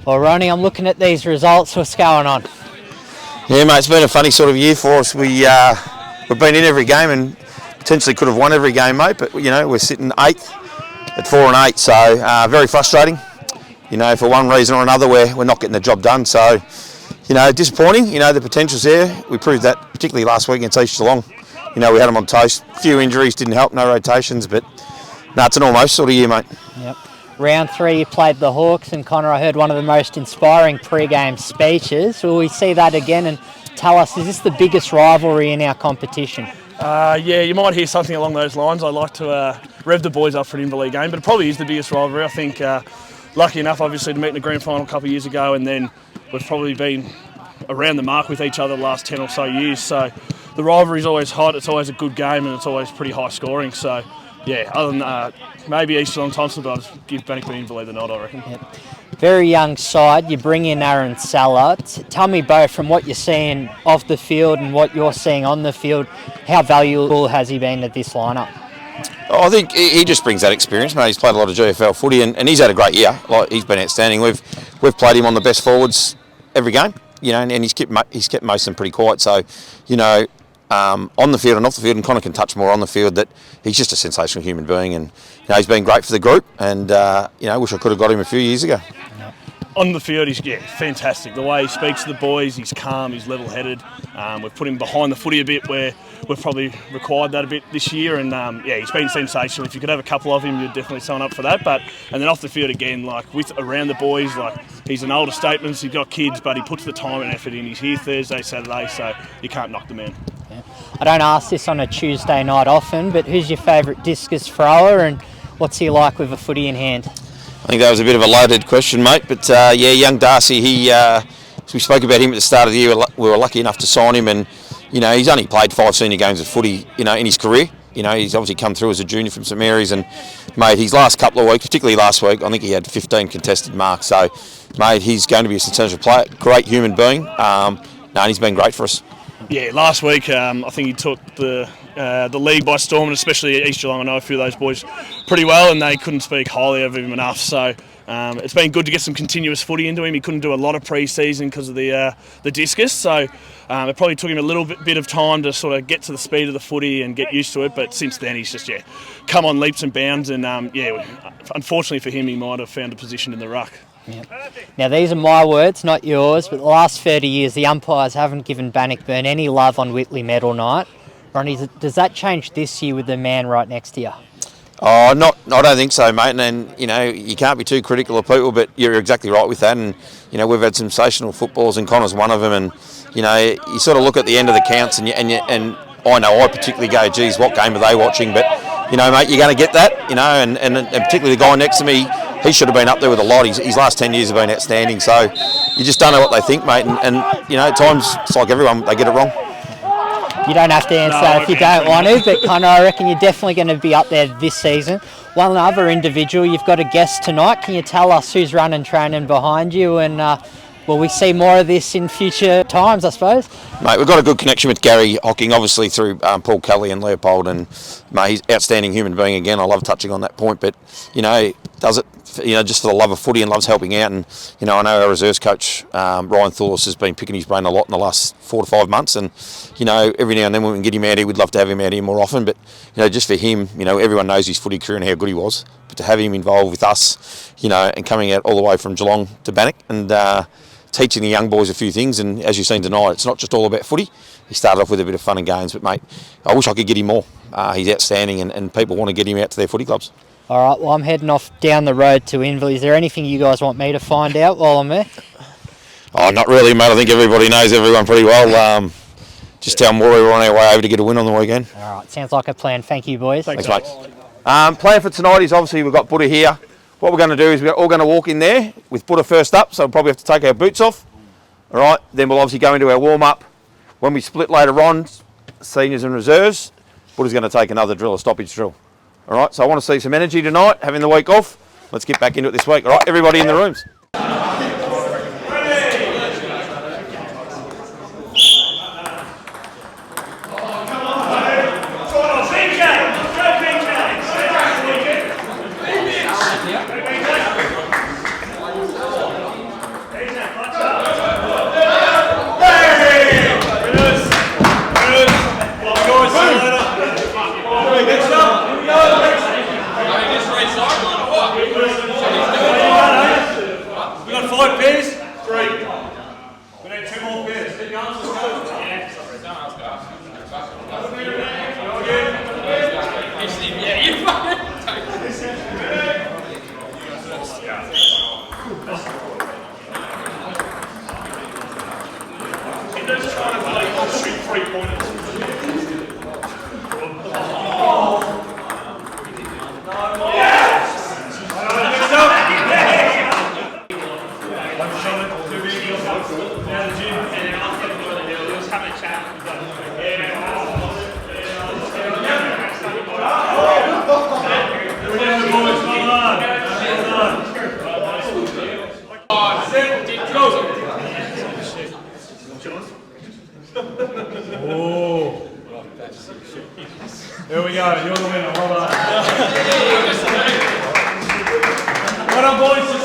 Well, Ronnie, I'm looking at these results. What's going on? Yeah, mate, it's been a funny sort of year for us. We've been in every game and potentially could have won every game, mate. But we're sitting 8th at 4-8, so very frustrating. For one reason or another, we're not getting the job done. So, disappointing. The potential's there. We proved that particularly last week against East Geelong. We had them on toast. A few injuries didn't help, no rotations, but no, it's an almost sort of year, mate. Yep. Round 3, you played the Hawks, and Connor, I heard one of the most inspiring pre-game speeches. Will we see that again? And tell us, is this the biggest rivalry in our competition? Yeah, you might hear something along those lines. I like to rev the boys up for an Inverleigh game, but it probably is the biggest rivalry. I think lucky enough, obviously, to meet in the grand final a couple of years ago, and then we've probably been around the mark with each other the last 10 or so years. So the rivalry's always hot. It's always a good game, and it's always pretty high scoring. So yeah, other than maybe East Geelong Thompson, but I'd give Bannockburn Inverleigh the nod, I reckon. Yep. Very young side. You bring in Aaron Saller. Tell me both, from what you're seeing off the field and what you're seeing on the field, how valuable has he been at this lineup? I think he just brings that experience, mate. He's played a lot of GFL footy and he's had a great year. He's been outstanding. We've played him on the best forwards every game, and he's kept most of them pretty quiet. So, on the field and off the field, and Connor can touch more on the field, that he's just a sensational human being, and he's been great for the group, and wish I could have got him a few years ago. On the field, he's fantastic. The way he speaks to the boys, he's calm, he's level-headed. We've put him behind the footy a bit, where we've probably required that a bit this year, and he's been sensational. If you could have a couple of him, you'd definitely sign up for that. And then off the field again, around the boys, he's an older statement, he's got kids, but he puts the time and effort in. He's here Thursday, Saturday, so you can't knock the man. Yeah. I don't ask this on a Tuesday night often, but who's your favourite discus thrower, and what's he like with a footy in hand? I think that was a bit of a loaded question, mate. But young Darcy, we spoke about him at the start of the year. We were lucky enough to sign him, and he's only played 5 senior games of footy, in his career. He's obviously come through as a junior from St Mary's, and mate, his last couple of weeks, particularly last week, I think he had 15 contested marks. So, mate, he's going to be a sensational player, great human being. And he's been great for us. Yeah, last week I think he took the league by storm, and especially at East Geelong. I know a few of those boys pretty well, and they couldn't speak highly of him enough. So it's been good to get some continuous footy into him. He couldn't do a lot of pre-season because of the discus, so it probably took him a little bit of time to sort of get to the speed of the footy and get used to it. But since then, he's just come on leaps and bounds, and unfortunately for him, he might have found a position in the ruck. Yep. Now, these are my words, not yours, but the last 30 years, the umpires haven't given Bannockburn any love on Whitley Medal Night. Ronnie, does that change this year with the man right next to you? I don't think so, mate. And you can't be too critical of people, but you're exactly right with that. And we've had sensational footballs, and Connor's one of them. And you sort of look at the end of the counts, and I know I particularly go, geez, what game are they watching? But mate, you're going to get that. And particularly the guy next to me, he should have been up there with a lot. His last 10 years have been outstanding. So you just don't know what they think, mate. And at times, it's like everyone, they get it wrong. You don't have to answer that if you don't want to, but Connor, I reckon you're definitely going to be up there this season. One other individual, you've got a guest tonight. Can you tell us who's running training behind you, and will we see more of this in future times, I suppose? Mate, we've got a good connection with Gary Hocking, obviously through Paul Kelly and Leopold, and mate, he's an outstanding human being again. I love touching on that point, but does it just for the love of footy and loves helping out. And I know our reserves coach Ryan Thorlus has been picking his brain a lot in the last 4 to 5 months, and every now and then when we can get him out here, we'd love to have him out here more often. But just for him, everyone knows his footy career and how good he was, but to have him involved with us, and coming out all the way from Geelong to Bannock and teaching the young boys a few things. And as you've seen tonight, it's not just all about footy. He started off with a bit of fun and games, but mate, I wish I could get him more. He's outstanding, and people want to get him out to their footy clubs. All right, well, I'm heading off down the road to Inverleigh. Is there anything you guys want me to find out while I'm there? Oh, not really, mate. I think everybody knows everyone pretty well. Just tell them we're on our way over to get a win on the weekend. All right, sounds like a plan. Thank you, boys. Thanks, mate. Plan for tonight is obviously we've got Buddha here. What we're going to do is we're all going to walk in there with Buddha first up, so we'll probably have to take our boots off. All right, then we'll obviously go into our warm-up. When we split later on, seniors and reserves, Buddha's going to take another drill, a stoppage drill. All right, so I want to see some energy tonight, having the week off. Let's get back into it this week. All right, everybody in the rooms. There we go, you're the winner, well done. Well done, boys.